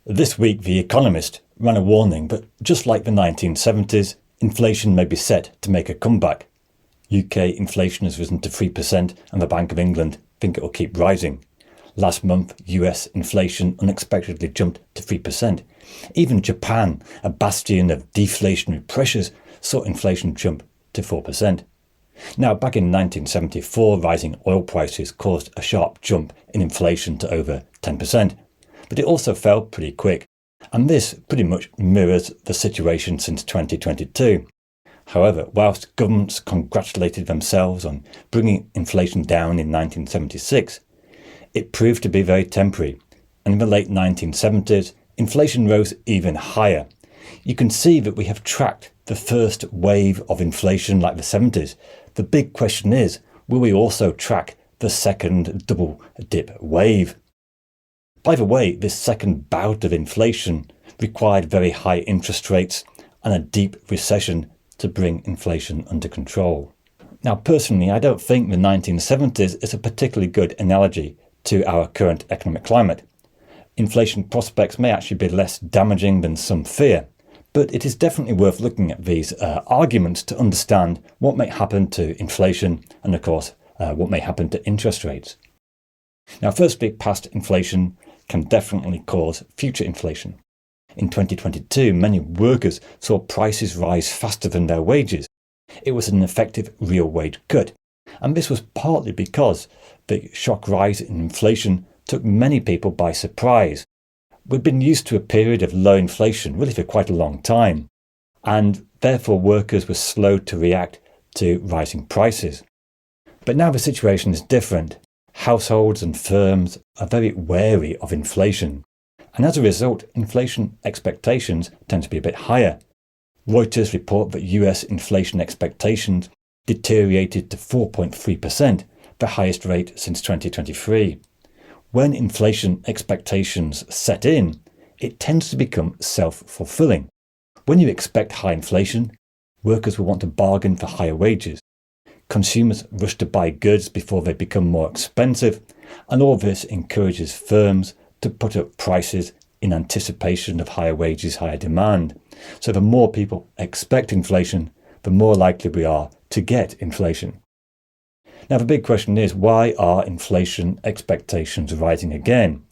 This week, The Economist ran a warning that, just like the 1970s, inflation may be set to make a comeback. UK inflation has risen to 3% and the Bank of England think it will keep rising. Last month, US inflation unexpectedly jumped to 3%. Even Japan, a bastion of deflationary pressures, saw inflation jump to 4%. Now, back in 1974, rising oil prices caused a sharp jump in inflation to over 10%. But it also fell pretty quick, and this pretty much mirrors the situation since 2022. However, whilst governments congratulated themselves on bringing inflation down in 1976, it proved to be very temporary, and in the late 1970s, inflation rose even higher. You can see that we have tracked the first wave of inflation like the 70s. The big question is, will we also track the second double dip wave? By the way, this second bout of inflation required very high interest rates and a deep recession to bring inflation under control. Now, personally, I don't think the 1970s is a particularly good analogy to our current economic climate. Inflation prospects may actually be less damaging than some fear, but it is definitely worth looking at these arguments to understand what may happen to inflation and, of course, what may happen to interest rates. Now, firstly, past inflation can definitely cause future inflation. In 2022, many workers saw prices rise faster than their wages. It was an effective real wage cut, and this was partly because the shock rise in inflation took many people by surprise. We'd been used to a period of low inflation really for quite a long time, and therefore workers were slow to react to rising prices. But now the situation is different. Households and firms are very wary of inflation, and as a result, inflation expectations tend to be a bit higher. Reuters report that US inflation expectations deteriorated to 4.3%, the highest rate since 2023. When inflation expectations set in, it tends to become self-fulfilling. When you expect high inflation, workers will want to bargain for higher wages. Consumers rush to buy goods before they become more expensive, and all this encourages firms to put up prices in anticipation of higher wages, higher demand. So the more people expect inflation, the more likely we are to get inflation. Now, the big question is, why are inflation expectations rising again?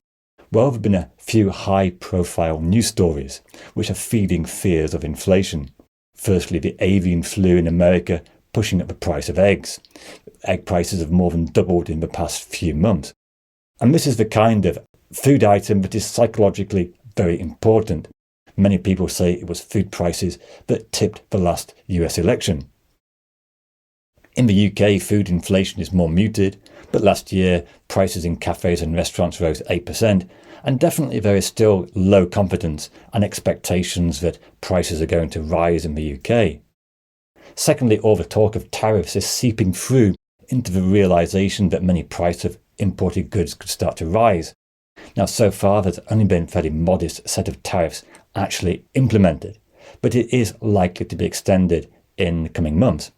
Well, there have been a few high-profile news stories which are feeding fears of inflation. Firstly, the avian flu in America pushing up the price of eggs. Egg prices have more than doubled in the past few months. And this is the kind of food item that is psychologically very important. Many people say it was food prices that tipped the last US election. In the UK, food inflation is more muted, but last year prices in cafes and restaurants rose 8%, and definitely there is still low confidence and expectations that prices are going to rise in the UK. Secondly, all the talk of tariffs is seeping through into the realisation that many prices of imported goods could start to rise. Now, so far, there's only been a fairly modest set of tariffs actually implemented, but it is likely to be extended in the coming months.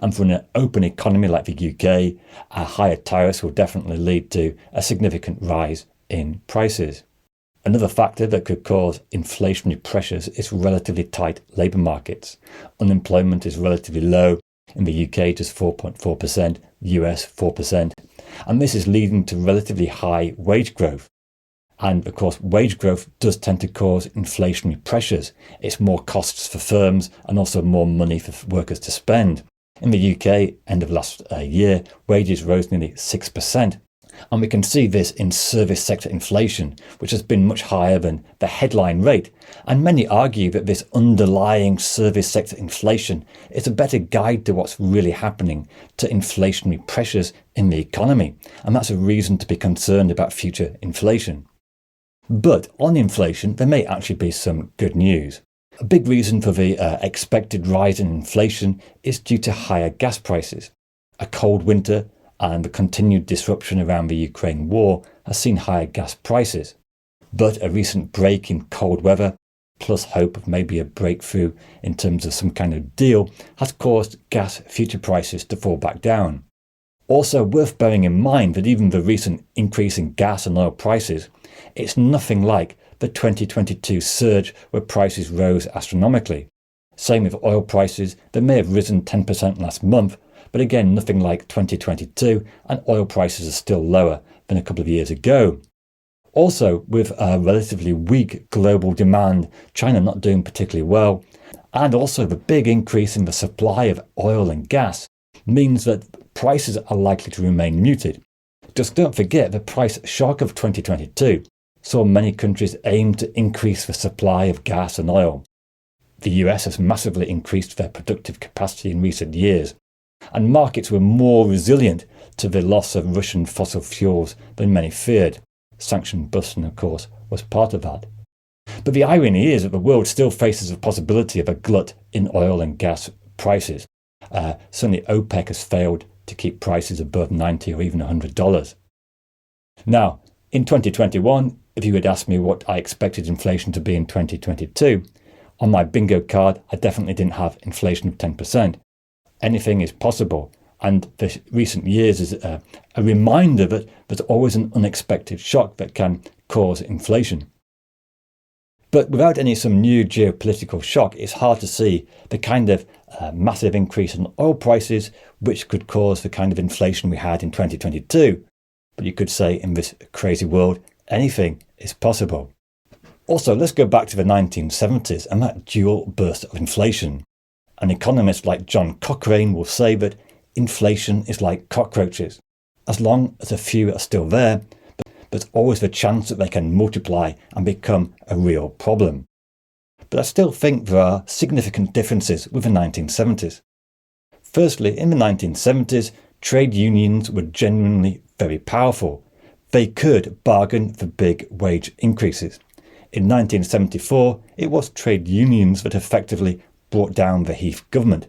And for an open economy like the UK, higher tariffs will definitely lead to a significant rise in prices. Another factor that could cause inflationary pressures is relatively tight labour markets. Unemployment is relatively low. In the UK, just 4.4%, US 4%. And this is leading to relatively high wage growth. And of course, wage growth does tend to cause inflationary pressures. It's more costs for firms and also more money for workers to spend. In the UK, end of last year, wages rose nearly 6%. And we can see this in service sector inflation, which has been much higher than the headline rate. And many argue that this underlying service sector inflation is a better guide to what's really happening to inflationary pressures in the economy. And that's a reason to be concerned about future inflation. But on inflation, there may actually be some good news. A big reason for the expected rise in inflation is due to higher gas prices. A cold winter and the continued disruption around the Ukraine war has seen higher gas prices. But a recent break in cold weather, plus hope of maybe a breakthrough in terms of some kind of deal, has caused gas future prices to fall back down. Also worth bearing in mind that even the recent increase in gas and oil prices It's nothing like the 2022 surge where prices rose astronomically. Same with oil prices, they may have risen 10% last month, but again nothing like 2022, and oil prices are still lower than a couple of years ago. Also, with a relatively weak global demand, China not doing particularly well, and also the big increase in the supply of oil and gas means that prices are likely to remain muted. Just don't forget the price shock of 2022 saw many countries aim to increase the supply of gas and oil. The US has massively increased their productive capacity in recent years, and markets were more resilient to the loss of Russian fossil fuels than many feared. Sanction busting, of course, was part of that. But the irony is that the world still faces the possibility of a glut in oil and gas prices. Certainly OPEC has failed to keep prices above $90 or even $100. Now, in 2021, if you had asked me what I expected inflation to be in 2022, on my bingo card, I definitely didn't have inflation of 10%. Anything is possible, and the recent years is a reminder that there's always an unexpected shock that can cause inflation. But without some new geopolitical shock, it's hard to see the kind of massive increase in oil prices which could cause the kind of inflation we had in 2022. But you could say in this crazy world, anything is possible. Also, let's go back to the 1970s and that dual burst of inflation. An economist like John Cochrane will say that inflation is like cockroaches. As long as a few are still there, there's always the chance that they can multiply and become a real problem. But I still think there are significant differences with the 1970s. Firstly, in the 1970s, trade unions were genuinely very powerful. They could bargain for big wage increases. In 1974, it was trade unions that effectively brought down the Heath government.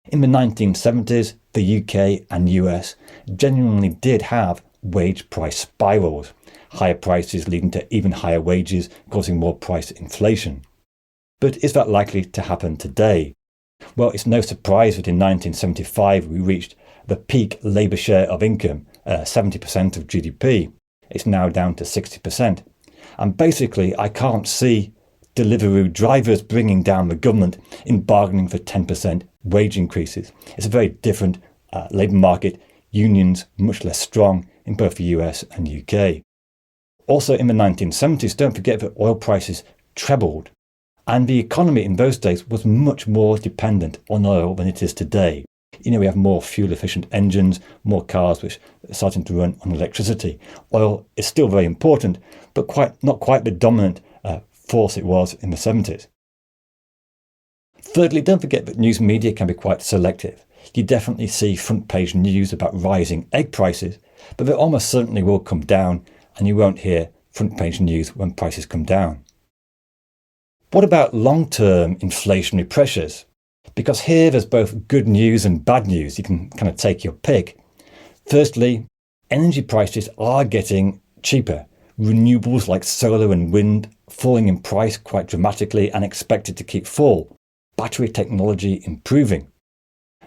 In the 1970s, the UK and US genuinely did have wage price spirals, higher prices leading to even higher wages, causing more price inflation. But is that likely to happen today? Well, it's no surprise that in 1975 we reached the peak labour share of income, 70% of GDP. It's now down to 60%. And basically, I can't see Deliveroo drivers bringing down the government in bargaining for 10% wage increases. It's a very different labour market, unions much less strong in both the US and UK. Also in the 1970s, don't forget that oil prices trebled, and the economy in those days was much more dependent on oil than it is today. We have more fuel-efficient engines, more cars which are starting to run on electricity. Oil is still very important, but not quite the dominant force it was in the 70s. Thirdly, don't forget that news media can be quite selective. You definitely see front-page news about rising egg prices, but they almost certainly will come down, and you won't hear front-page news when prices come down. What about long-term inflationary pressures? Because here there's both good news and bad news. You can kind of take your pick. Firstly, energy prices are getting cheaper. Renewables like solar and wind falling in price quite dramatically and expected to keep fall. Battery technology improving.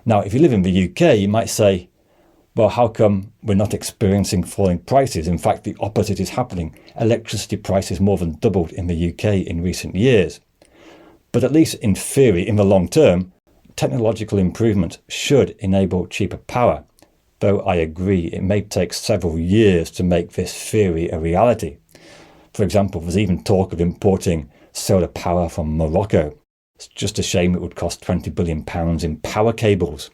Now, if you live in the UK, you might say, well, how come we're not experiencing falling prices? In fact, the opposite is happening. Electricity prices more than doubled in the UK in recent years. But at least in theory, in the long term, technological improvements should enable cheaper power, though I agree it may take several years to make this theory a reality. For example, there's even talk of importing solar power from Morocco. It's just a shame it would cost £20 billion in power cables.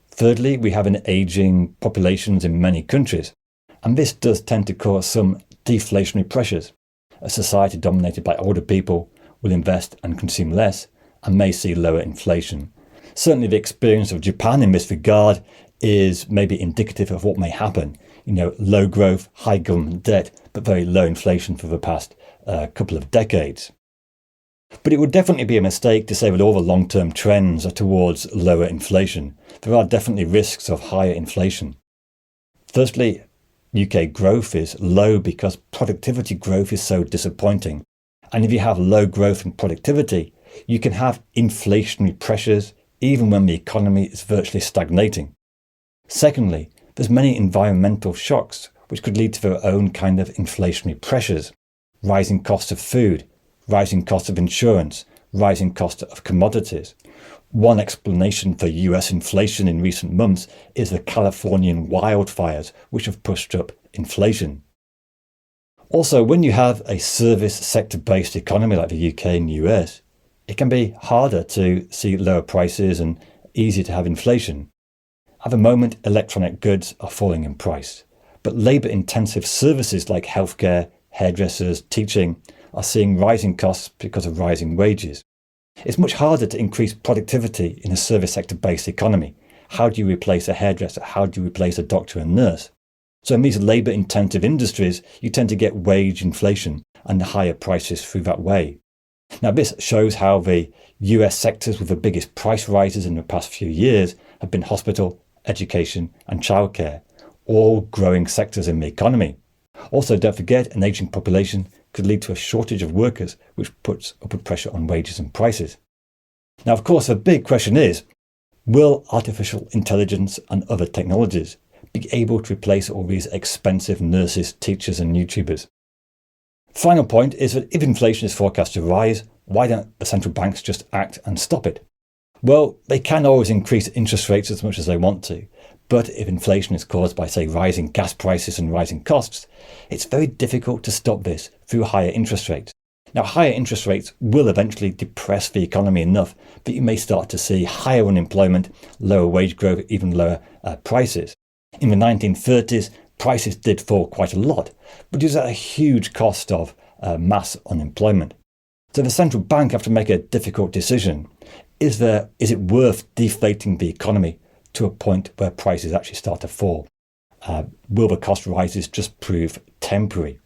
Thirdly, we have an ageing populations in many countries, and this does tend to cause some deflationary pressures. A society dominated by older people will invest and consume less and may see lower inflation. Certainly the experience of Japan in this regard is maybe indicative of what may happen. Low growth, high government debt, but very low inflation for the past couple of decades. But it would definitely be a mistake to say that all the long-term trends are towards lower inflation. There are definitely risks of higher inflation. Firstly, UK growth is low because productivity growth is so disappointing. And if you have low growth in productivity, you can have inflationary pressures even when the economy is virtually stagnating. Secondly, there's many environmental shocks which could lead to their own kind of inflationary pressures. Rising costs of food, rising costs of insurance, rising costs of commodities. One explanation for US inflation in recent months is the Californian wildfires, which have pushed up inflation. Also, when you have a service sector-based economy like the UK and US, it can be harder to see lower prices and easier to have inflation. At the moment, electronic goods are falling in price, but labour-intensive services like healthcare, hairdressers, teaching are seeing rising costs because of rising wages. It's much harder to increase productivity in a service sector-based economy. How do you replace a hairdresser? How do you replace a doctor and nurse? So in these labour-intensive industries, you tend to get wage inflation and higher prices through that way. Now this shows how the US sectors with the biggest price rises in the past few years have been hospital, education and childcare, all growing sectors in the economy. Also, don't forget, an ageing population could lead to a shortage of workers, which puts upward pressure on wages and prices. Now, of course, the big question is, will artificial intelligence and other technologies be able to replace all these expensive nurses, teachers and YouTubers? Final point is that if inflation is forecast to rise, why don't the central banks just act and stop it? Well, they can always increase interest rates as much as they want to, but if inflation is caused by, say, rising gas prices and rising costs, it's very difficult to stop this through higher interest rates. Now, higher interest rates will eventually depress the economy enough that you may start to see higher unemployment, lower wage growth, even lower prices. In the 1930s, prices did fall quite a lot, but it was at a huge cost of mass unemployment. So the central bank have to make a difficult decision. Is it worth deflating the economy to a point where prices actually start to fall? Will the cost rises just prove temporary?